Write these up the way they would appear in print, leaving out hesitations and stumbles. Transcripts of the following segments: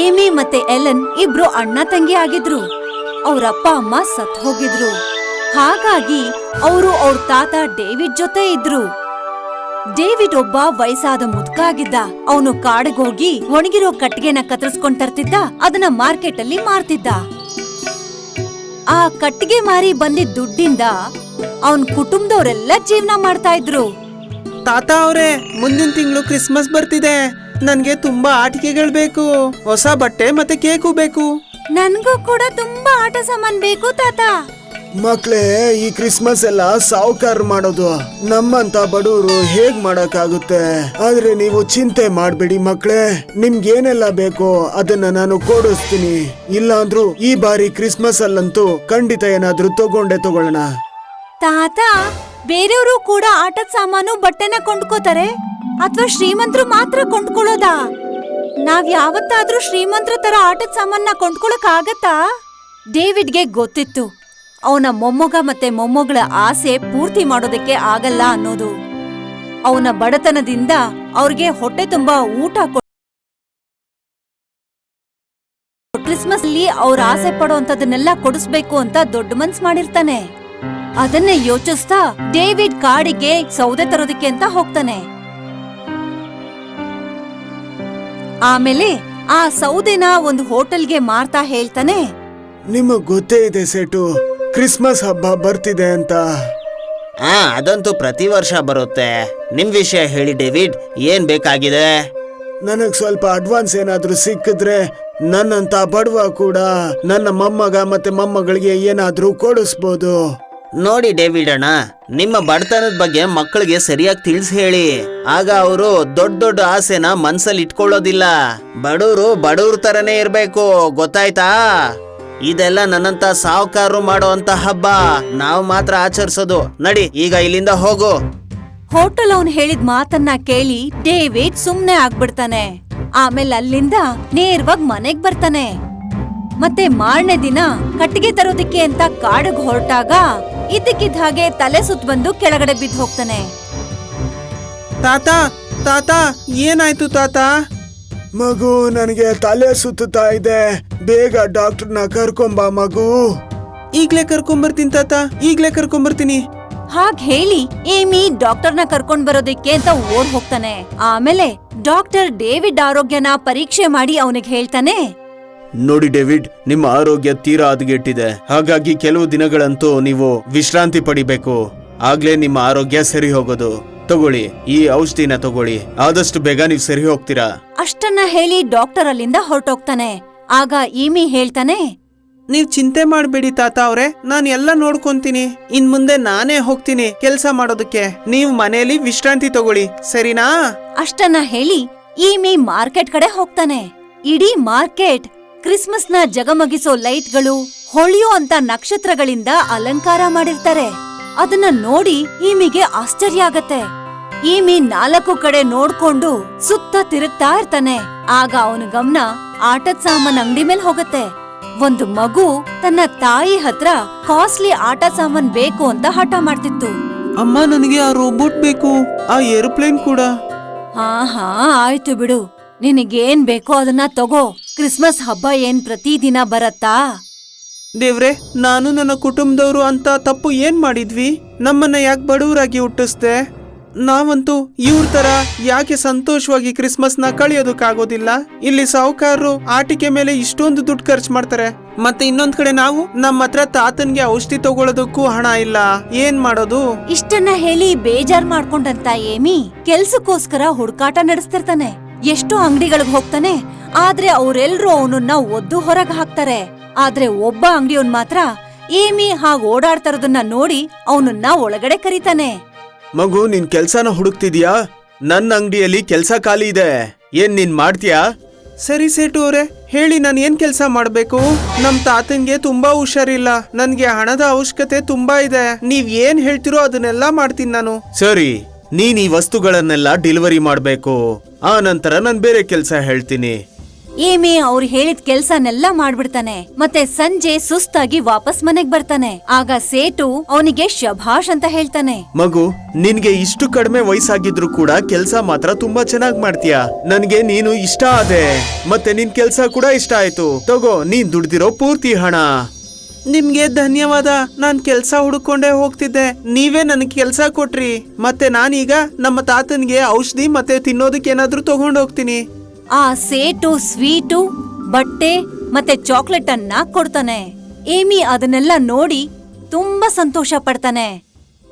Amy ಮತ್ತೆ Ellen ಇಬ್ರು ಅಣ್ಣ ತಂಗಿ ಆಗಿದ್ರು. ಅವ್ರಪ್ಪ ಅಮ್ಮ ಸತ್ ಹೋಗಿದ್ರು. ಹಾಗಾಗಿ ಅವರು ಅವ್ರ ತಾತ ಡೇವಿಡ್ ಜೊತೆ ಇದ್ರು. ಡೇವಿಡ್ ಒಬ್ಬ ವಯಸ್ಸಾದ ಮುದುಕ ಆಗಿದ್ದ. ಅವನು ಕಾಡಿಗೋಗಿ ಒಣಗಿರೋ ಕಟ್ಟಿಗೆನ ಕತ್ತರಿಸ್ಕೊಂಡ್ ತರ್ತಿದ್ದ, ಅದನ್ನ ಮಾರ್ಕೆಟ್ ಅಲ್ಲಿ ಮಾರ್ತಿದ್ದ. ಆ ಕಟ್ಟಿಗೆ ಮಾರಿ ಬಂದಿದ್ದ ದುಡ್ಡಿಂದ ಅವನ್ ಕುಟುಂಬದವರೆಲ್ಲ ಜೀವನ ಮಾಡ್ತಾ ಇದ್ರು. ತಾತ ಅವ್ರೆ, ಮುಂದಿನ ತಿಂಗಳು ಕ್ರಿಸ್ಮಸ್ ಬರ್ತಿದೆ. ನನ್ಗೆ ತುಂಬಾ ಆಟಿಕೆಗಳು ಬೇಕು, ಹೊಸ ಬಟ್ಟೆ ಮತ್ತೆ ಕೇಕು ಬೇಕು. ನನ್ಗೂ ಕೂಡ ತುಂಬಾ ಆಟ ಸಾಮಾನ್ ಬೇಕು ತಾತ. ಮಕ್ಳೇ, ಈ ಕ್ರಿಸ್ಮಸ್ ಎಲ್ಲ ಸಾವುಕಾರ ಮಾಡೋದು, ನಮ್ಮಂತ ಬಡವರು ಹೇಗ್ ಮಾಡಕ್ಕಾಗುತ್ತೆ? ಆದ್ರೆ ನೀವು ಚಿಂತೆ ಮಾಡ್ಬೇಡಿ ಮಕ್ಳೇ, ನಿಮ್ಗೇನೆಲ್ಲ ಬೇಕೋ ಅದನ್ನ ನಾನು ಕೊಡಿಸ್ತೀನಿ. ಇಲ್ಲಾಂದ್ರೂ ಈ ಬಾರಿ ಕ್ರಿಸ್ಮಸ್ ಅಲ್ಲಂತೂ ಖಂಡಿತ ಏನಾದ್ರೂ ತಗೊಳ್ಳೋಣ. ತಾತ, ಬೇರೆಯವರು ಕೂಡ ಆಟದ ಸಾಮಾನು ಬಟ್ಟೆನ ಕೊಂಡ್ಕೋತಾರೆ ಅಥವಾ ಶ್ರೀಮಂತರು ಮಾತ್ರ ಕೊಂಡ್ಕೊಳ್ಳೋದಾ? ನಾವ್ ಯಾವತ್ತಾದ್ರೂ ಶ್ರೀಮಂತರ ತರ ಆಟದ ಸಾಮಾನ ಕೊಂಡ್ಕೊಳಕ್ ಆಗತ್ತಾ? ಡೇವಿಡ್ಗೆ ಗೊತ್ತಿತ್ತು ಅವನ ಮೊಮ್ಮಗ ಮತ್ತೆ ಮೊಮ್ಮಗಳ ಆಸೆ ಪೂರ್ತಿ ಮಾಡೋದಕ್ಕೆ ಆಗಲ್ಲ ಅನ್ನೋದು. ಅವನ ಬಡತನದಿಂದ ಅವ್ರಿಗೆ ಹೊಟ್ಟೆ ತುಂಬಾ ಊಟ ಕ್ರಿಸ್ಮಸ್ ಅಲ್ಲಿ ಅವ್ರ ಆಸೆ ಪಡೋಂತದನ್ನೆಲ್ಲ ಕೊಡಿಸ್ಬೇಕು ಅಂತ ದೊಡ್ಡ ಮನ್ಸ್ ಮಾಡಿರ್ತಾನೆ. ಅದನ್ನೇ ಯೋಚಿಸ್ತಾ ಡೇವಿಡ್ ಕಾಡಿಗೆ ಸೌದೆ ತರೋದಕ್ಕೆ ಅಂತ ಹೋಗ್ತಾನೆ. ಆಮೇಲೆ ಆ ಸೌದೆನ ಒಂದು ಹೋಟೆಲ್ಗೆ ಮಾರ್ತಾ ಹೇಳ್ತಾನೆ, ನಿಮಗ್ ಗೊತ್ತೇ ಇದೆ ಸೇಟು, ಕ್ರಿಸ್ಮಸ್ ಹಬ್ಬ ಬರ್ತಿದೆ ಅಂತ. ಅದಂತೂ ಪ್ರತಿ ವರ್ಷ ಬರುತ್ತೆ. ನಿಮ್ ವಿಷಯ ಹೇಳಿ ಡೇವಿಡ್, ಏನ್ ಬೇಕಾಗಿದೆ? ನನಗ್ ಸ್ವಲ್ಪ ಅಡ್ವಾನ್ಸ್ ಏನಾದ್ರೂ ಸಿಕ್ಕಿದ್ರೆ ನನ್ನಂತ ಬಡವ ಕೂಡ ನನ್ನ ಮೊಮ್ಮಗ ಮತ್ತೆ ಮೊಮ್ಮಗಳಿಗೆ ಏನಾದ್ರೂ ಕೊಡಿಸ್ಬೋದು. ನೋಡಿ ಡೇವಿಡ್ ಅಣ್ಣ, ನಿಮ್ಮ ಬಡತನದ ಬಗ್ಗೆ ಮಕ್ಕಳಿಗೆ ಸರಿಯಾಗಿ ತಿಳಿಸಿ ಹೇಳಿ. ಆಗ ಅವರು ದೊಡ್ಡ ದೊಡ್ಡ ಆಸೆನ ಮನ್ಸಲ್ಲಿ ಇಟ್ಕೊಳ್ಳೋದಿಲ್ಲ. ಬಡವ್ರ ತರನೇ ಇರ್ಬೇಕು, ಗೊತ್ತಾಯ್ತಾ? ಇದೆಲ್ಲ ನನ್ನಂತ ಸಾಹುಕಾರರು ಮಾಡುವಂತ ಹಬ್ಬ, ನಾವು ಮಾತ್ರ ಆಚರಿಸೋದು. ನಡಿ, ಈಗ ಇಲ್ಲಿಂದ ಹೋಗು. ಹೋಟೆಲ್ ಅವನ್ ಹೇಳಿದ ಮಾತನ್ನ ಕೇಳಿ ಡೇವಿಡ್ ಸುಮ್ನೆ ಆಗ್ಬಿಡ್ತಾನೆ. ಆಮೇಲೆ ಅಲ್ಲಿಂದ ನೇರವಾಗಿ ಮನೆಗ್ ಬರ್ತಾನೆ. ಮತ್ತೆ ಮಾರನೇ ದಿನ ಕಟ್ಟಿಗೆ ತರೋದಿಕ್ಕೆ ಅಂತ ಕಾಡಿಗೆ ಹೊರಟಾಗ ಇದ್ದಕ್ಕಿದ್ದ ಹಾಗೆ ತಲೆ ಸುತ್ತ ಬಂದು ಕೆಳಗಡೆ ಬಿದ್ದು ಹೋಗ್ತಾನೆ. ತಾತ ತಾತ, ಏನಾಯ್ತು ತಾತ? ಮಗು, ನನಗೆ ತಲೆ ಸುತ್ತಾ ಇದೆ, ಬೇಗ ಡಾಕ್ಟರ್ನ ಕರ್ಕೊಂಬಾ ಮಗು. ಈಗ್ಲೇ ಕರ್ಕೊಂಬರ್ತೀನಿ ತಾತ, ಈಗ್ಲೇ ಕರ್ಕೊಂಬರ್ತೀನಿ. ಹಾಗ್ ಹೇಳಿ ಏಮಿ ಡಾಕ್ಟರ್ನ ಕರ್ಕೊಂಡ್ ಬರೋದಿಕ್ಕೆ ಅಂತ ಓಡ್ ಹೋಗ್ತಾನೆ. ಆಮೇಲೆ ಡಾಕ್ಟರ್ ಡೇವಿಡ್ ಆರೋಗ್ಯನ ಪರೀಕ್ಷೆ ಮಾಡಿ ಅವನಿಗೆ ಹೇಳ್ತಾನೆ, ನೋಡಿ ಡೇವಿಡ್, ನಿಮ್ಮ ಆರೋಗ್ಯ ತೀರಾ ಹದಗೆಟ್ಟಿದೆ. ಹಾಗಾಗಿ ಕೆಲವು ದಿನಗಳಂತೂ ನೀವು ವಿಶ್ರಾಂತಿ ಪಡಿಬೇಕು. ಆಗ್ಲೇ ನಿಮ್ಮ ಆರೋಗ್ಯ ಸರಿ ಹೋಗೋದು. ತಗೊಳ್ಳಿ, ಈ ಔಷಧಿನ ತಗೊಳ್ಳಿ, ಆದಷ್ಟು ಬೇಗ ನೀವು ಸರಿ ಹೋಗ್ತೀರಾ. ಅಷ್ಟನ್ನ ಹೇಳಿ ಡಾಕ್ಟರ್ ಅಲ್ಲಿಂದ ಹೊರಟೋಗ್ತಾನೆ. ಆಗ ಈಮಿ ಹೇಳ್ತಾನೆ, ನೀವ್ ಚಿಂತೆ ಮಾಡ್ಬೇಡಿ ತಾತ ಅವ್ರೆ, ನಾನ್ ಎಲ್ಲ ನೋಡ್ಕೊಂತೀನಿ. ಇನ್ ಮುಂದೆ ನಾನೇ ಹೋಗ್ತೀನಿ ಕೆಲ್ಸ ಮಾಡೋದಕ್ಕೆ. ನೀವು ಮನೆಯಲ್ಲಿ ವಿಶ್ರಾಂತಿ ತಗೊಳ್ಳಿ, ಸರಿನಾ? ಅಷ್ಟನ್ನ ಹೇಳಿ ಈಮಿ ಮಾರ್ಕೆಟ್ ಕಡೆ ಹೋಗ್ತಾನೆ. ಇಡೀ ಮಾರ್ಕೆಟ್ ಕ್ರಿಸ್ಮಸ್ ನ ಜಗಮಗಿಸೋ ಲೈಟ್ಗಳು, ಹೊಳೆಯೋ ಅಂತ ನಕ್ಷತ್ರಗಳಿಂದ ಅಲಂಕಾರ ಮಾಡಿರ್ತಾರೆ. ಅದನ್ನ ನೋಡಿ ಈಮಿಗೆ ಆಶ್ಚರ್ಯ ಆಗತ್ತೆ. ಈಮಿ 4 ಕಡೆ ನೋಡ್ಕೊಂಡು ಸುತ್ತ ತಿರುಗ್ತಾ ಇರ್ತಾನೆ. ಆಗ ಅವನ ಗಮನ ಆಟದ ಸಾಮಾನ್ ಅಂಗಡಿ ಮೇಲೆ ಹೋಗತ್ತೆ. ಒಂದು ಮಗು ತನ್ನ ತಾಯಿ ಹತ್ರ ಕಾಸ್ಟ್ಲಿ ಆಟ ಸಾಮಾನ್ ಬೇಕು ಅಂತ ಹಠ ಮಾಡ್ತಿತ್ತು. ಅಮ್ಮ, ನನಗೆ ಆ ರೋಬೋಟ್ ಬೇಕು, ಆ ಏರೋಪ್ಲೇನ್ ಕೂಡ. ಹಾ ಆಯ್ತು ಬಿಡು, ನಿನಗೇನ್ ಬೇಕೋ ಅದನ್ನ ತಗೋ. ಕ್ರಿಸ್ಮಸ್ ಹಬ್ಬ ಏನ್ ಪ್ರತಿದಿನ ಬರತ್ತಾ? ದೇವ್ರೆ, ನಾನು ನನ್ನ ಕುಟುಂಬದವರು ಅಂತ ತಪ್ಪು ಏನ್ ಮಾಡಿದ್ವಿ? ನಮ್ಮನ್ನ ಯಾಕೆ ಬಡವರಾಗಿ ಹುಟ್ಟಿಸ್ದೆ? ನಾವಂತೂ ಇವ್ರ ತರ ಯಾಕೆ ಸಂತೋಷವಾಗಿ ಕ್ರಿಸ್ಮಸ್ ನ ಕಳಿಯೋದಕ್ಕಾಗೋದಿಲ್ಲ? ಇಲ್ಲಿ ಸಾಹುಕಾರರು ಆಟಿಕೆ ಮೇಲೆ ಇಷ್ಟೊಂದು ದುಡ್ಡು ಖರ್ಚು ಮಾಡ್ತಾರೆ. ಮತ್ತೆ ಇನ್ನೊಂದ್ ಕಡೆ ನಾವು ನಮ್ಮ ಹತ್ರ ತಾತನ್ಗೆ ಔಷಧಿ ತಗೊಳ್ಳೋದಕ್ಕೂ ಹಣ ಇಲ್ಲ. ಏನ್ ಮಾಡೋದು? ಇಷ್ಟನ್ನ ಹೇಳಿ ಬೇಜಾರ್ ಮಾಡ್ಕೊಂಡಂತ ಏಮಿ ಕೆಲ್ಸಕ್ಕೋಸ್ಕರ ಹುಡುಕಾಟ ನಡೆಸ್ತಿರ್ತಾನೆ. ಎಷ್ಟೋ ಅಂಗಡಿಗಳಿಗೆ ಹೋಗ್ತಾನೆ, ಆದ್ರೆ ಅವ್ರೆಲ್ರೂ ಅವನನ್ನ ಒದ್ದು ಹೊರಗೆ ಹಾಕ್ತಾರೆ. ಆದ್ರೆ ಒಬ್ಬ ಅಂಗಡಿಯವನ್ ಮಾತ್ರ ಏಮಿ ಹಾಗ್ ಓಡಾಡ್ತಾ ಇರೋದನ್ನ ನೋಡಿ ಅವನನ್ನ ಒಳಗಡೆ ಕರೀತಾನೆ. ಮಗು, ನಿನ್ ಕೆಲ್ಸನ ಹುಡುಕ್ತಿದ್ಯಾ? ನನ್ನ ಅಂಗಡಿಯಲ್ಲಿ ಕೆಲ್ಸ ಖಾಲಿ ಇದೆ, ಏನ್ ನೀನ್ ಮಾಡ್ತೀಯಾ? ಸರಿ ಸೇಟು ಅವ್ರೆ, ಹೇಳಿ, ನಾನು ಏನ್ ಕೆಲ್ಸ ಮಾಡ್ಬೇಕು? ನಮ್ ತಾತನ್ಗೆ ತುಂಬಾ ಹುಷಾರಿಲ್ಲ, ನನ್ಗೆ ಹಣದ ಅವಶ್ಯಕತೆ ತುಂಬಾ ಇದೆ. ನೀವ್ ಏನ್ ಹೇಳ್ತಿರೋ ಅದನ್ನೆಲ್ಲ ಮಾಡ್ತೀನಿ ನಾನು. ಸರಿ, ನೀನ್ ಈ ವಸ್ತುಗಳನ್ನೆಲ್ಲ ಡೆಲಿವರಿ ಮಾಡ್ಬೇಕು. ಆ ನಂತರ ನಾನ್ ಬೇರೆ ಕೆಲ್ಸ ಹೇಳ್ತೀನಿ. ಏಮಿ ಅವ್ರು ಹೇಳಿದ ಕೆಲ್ಸನೆಲ್ಲ ಮಾಡ್ಬಿಡ್ತಾನೆ. ಮತ್ತೆ ಸಂಜೆ ಸುಸ್ತಾಗಿ ವಾಪಸ್ ಮನೆಗ್ ಬರ್ತಾನೆ. ಆಗ ಸೇಟು ಅವನಿಗೆ ಶಭಾಷ್ ಅಂತ ಹೇಳ್ತಾನೆ. ಮಗು, ನಿನ್ಗೆ ಇಷ್ಟು ಕಡಿಮೆ ವಯಸ್ಸಾಗಿದ್ರು ಕೂಡ ಕೆಲ್ಸ ಮಾತ್ರ ತುಂಬಾ ಚೆನ್ನಾಗ್ ಮಾಡ್ತೀಯ. ನನ್ಗೆ ನೀನು ಇಷ್ಟ ಆದೆ, ಮತ್ತೆ ನಿನ್ ಕೆಲ್ಸ ಕೂಡ ಇಷ್ಟ ಆಯ್ತು. ತಗೋ, ನೀನ್ ದುಡ್ದಿರೋ ಪೂರ್ತಿ ಹಣ. ನಿಮ್ಗೆ ಧನ್ಯವಾದ. ನಾನ್ ಕೆಲ್ಸ ಹುಡುಕೊಂಡೇ ಹೋಗ್ತಿದ್ದೆ, ನೀವೇ ನನ್ಗೆ ಕೆಲ್ಸ ಕೊಟ್ರಿ. ಮತ್ತೆ ನಾನೀಗ ನಮ್ಮ ತಾತನ್ಗೆ ಔಷಧಿ ಮತ್ತೆ ತಿನ್ನೋದಕ್ಕೆ ಏನಾದ್ರೂ ತಗೊಂಡ್ ಹೋಗ್ತೀನಿ. ಆ ಸೇಟು ಸ್ವೀಟು, ಬಟ್ಟೆ ಮತ್ತೆ ಚಾಕ್ಲೇಟ್ ಅನ್ನ ಕೊಡ್ತಾನೆ. ಏಮಿ ಅದನ್ನೆಲ್ಲ ನೋಡಿ ತುಂಬಾ ಸಂತೋಷ ಪಡ್ತಾನೆ.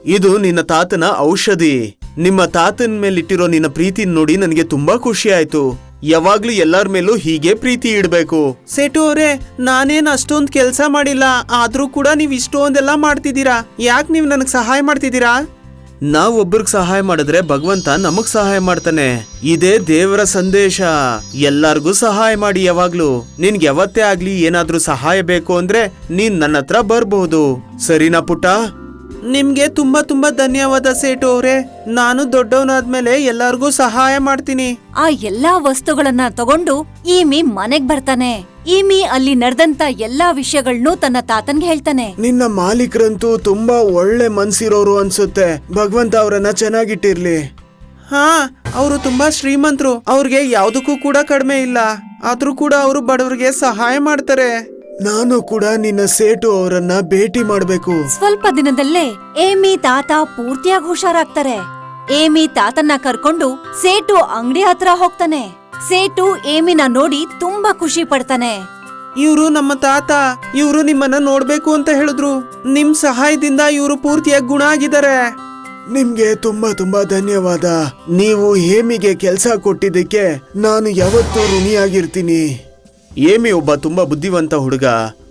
ಇದು ನಿನ್ನ ತಾತನ ಔಷಧಿ. ನಿಮ್ಮ ತಾತನ ಮೇಲಿಟ್ಟಿರೋ ನಿನ್ನ ಪ್ರೀತಿ ನೋಡಿ ನನಗೆ ತುಂಬಾ ಖುಷಿ ಆಯ್ತು. ಯಾವಾಗ್ಲೂ ಎಲ್ಲರ ಮೇಲೂ ಹೀಗೆ ಪ್ರೀತಿ ಇಡ್ಬೇಕು. ಸೇಟು ಅವರೇ, ನಾನೇನ್ ಅಷ್ಟೊಂದ್ ಕೆಲ್ಸ ಮಾಡಿಲ್ಲ, ಆದ್ರೂ ಕೂಡ ನೀವ್ ಇಷ್ಟೊಂದೆಲ್ಲ ಮಾಡ್ತಿದ್ದೀರಾ. ಯಾಕೆ ನೀವ್ ನನಗ್ ಸಹಾಯ ಮಾಡ್ತಿದ್ದೀರಾ? ನಾವ್ ಒಬ್ರಿಗೆ ಸಹಾಯ ಮಾಡಿದ್ರೆ ಭಗವಂತ ನಮಗ್ ಸಹಾಯ ಮಾಡ್ತಾನೆ. ಇದೇ ದೇವರ ಸಂದೇಶ. ಎಲ್ಲಾರ್ಗೂ ಸಹಾಯ ಮಾಡಿ ಯಾವಾಗ್ಲೂ. ನಿನ್ಗೆ ಯಾವತ್ತೇ ಆಗ್ಲಿ ಏನಾದ್ರೂ ಸಹಾಯ ಬೇಕು ಅಂದ್ರೆ ನೀನ್ ನನ್ನ ಹತ್ರ ಬರ್ಬಹುದು. ಸರಿನಾ ಪುಟ್ಟ? ನಿಮ್ಗೆ ತುಂಬಾ ತುಂಬಾ ಧನ್ಯವಾದ ಸೇಟು ಅವರೇ. ನಾನು ದೊಡ್ಡವನಾದ್ಮೇಲೆ ಎಲ್ಲಾರ್ಗೂ ಸಹಾಯ ಮಾಡ್ತೀನಿ. ಆ ಎಲ್ಲಾ ವಸ್ತುಗಳನ್ನ ತಗೊಂಡು ಈಮಿ ಮನೆಗ್ ಬರ್ತಾನೆ. ಈಮಿ ಅಲ್ಲಿ ನಡೆದಂತ ಎಲ್ಲಾ ವಿಷಯಗಳನ್ನೂ ತನ್ನ ತಾತನ್ಗೆ ಹೇಳ್ತಾನೆ. ನಿನ್ನ ಮಾಲೀಕರಂತೂ ತುಂಬಾ ಒಳ್ಳೆ ಮನ್ಸಿರೋರು ಅನ್ಸುತ್ತೆ. ಭಗವಂತ ಅವರನ್ನ ಚೆನ್ನಾಗಿಟ್ಟಿರ್ಲಿ. ಹಾ, ಅವರು ತುಂಬಾ ಶ್ರೀಮಂತರು. ಅವ್ರಿಗೆ ಯಾವ್ದಕ್ಕೂ ಕೂಡ ಕಡಿಮೆ ಇಲ್ಲ. ಆದ್ರೂ ಕೂಡ ಅವರು ಬಡವರಿಗೆ ಸಹಾಯ ಮಾಡ್ತಾರೆ. ನಾನು ಕೂಡ ನಿನ್ನ ಸೇಟು ಅವರನ್ನ ಭೇಟಿ ಮಾಡ್ಬೇಕು. ಸ್ವಲ್ಪ ದಿನದಲ್ಲೇ ಏಮಿ ತಾತ ಪೂರ್ತಿಯಾಗಿ ಹುಷಾರಾಗ್ತಾರೆ. ಏಮಿ ತಾತನ್ನ ಕರ್ಕೊಂಡು ಸೇಟು ಅಂಗಡಿ ಹತ್ರ ಹೋಗ್ತಾನೆ. ಸೇಟು ಏಮಿನ ನೋಡಿ ತುಂಬಾ ಖುಷಿ ಪಡ್ತಾನೆ. ಇವ್ರು ನಮ್ಮ ತಾತ. ಇವ್ರು ನಿಮ್ಮನ್ನ ನೋಡ್ಬೇಕು ಅಂತ ಹೇಳಿದ್ರು. ನಿಮ್ ಸಹಾಯದಿಂದ ಇವ್ರು ಪೂರ್ತಿಯಾಗಿ ಗುಣ ಆಗಿದ್ದಾರೆ. ನಿಮ್ಗೆ ತುಂಬಾ ತುಂಬಾ ಧನ್ಯವಾದ. ನೀವು ಹೇಮಿಗೆ ಕೆಲ್ಸ ಕೊಟ್ಟಿದ್ದಕ್ಕೆ ನಾನು ಯಾವತ್ತೂ ಋಣಿಯಾಗಿರ್ತೀನಿ. ಏಮಿ ಒಬ್ಬ ತುಂಬಾ ಬುದ್ಧಿವಂತ ಹುಡುಗ.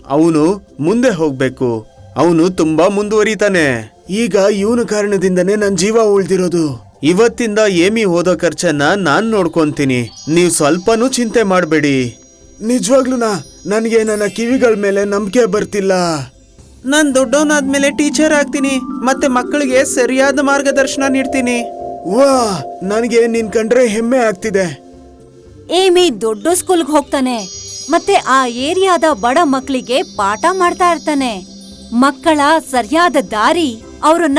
ಅವನು ಮುಂದೆ ಹೋಗ್ಬೇಕು. ಅವನು ತುಂಬಾ ಮುಂದುವರಿತಾನೆ. ಈಗ ಇವನ ಕಾರಣದಿಂದನೇ ನನ್ ಜೀವ ಉಳ್ದಿರೋದು. ಇವತ್ತಿಂದ ಏಮಿ ಹೋದ ಖರ್ಚನ್ನ ನಾನ್ ನೋಡ್ಕೊಂತೀನಿ. ನೀವ್ ಸ್ವಲ್ಪನೂ ಚಿಂತೆ ಮಾಡ್ಬೇಡಿ. ನಿಜವಾಗ್ಲೂನಾ? ನನಗೆ ನನ್ನ ಕಿವಿಗಳ ಮೇಲೆ ನಂಬಿಕೆ ಬರ್ತಿಲ್ಲ. ನಾನ್ ದೊಡ್ಡವನಾದ್ಮೇಲೆ ಟೀಚರ್ ಆಗ್ತೀನಿ, ಮತ್ತೆ ಮಕ್ಕಳಿಗೆ ಸರಿಯಾದ ಮಾರ್ಗದರ್ಶನ ನೀಡ್ತೀನಿ. ವಾ, ನನಗೆ ನಿನ್ ಕಂಡ್ರೆ ಹೆಮ್ಮೆ ಆಗ್ತಿದೆ. ಏಮಿ ದೊಡ್ಡ ಸ್ಕೂಲ್ಗೆ ಹೋಗ್ತಾನೆ. ಮತ್ತೆ ಆ ಏರಿಯಾದ ಬಡ ಮಕ್ಕಳಿಗೆ ಪಾಠ ಮಾಡ್ತಾ ಇರ್ತಾನೆ. ಮಕ್ಕಳ ಸರಿಯಾದ ದಾರಿ ಅವರನ್ನ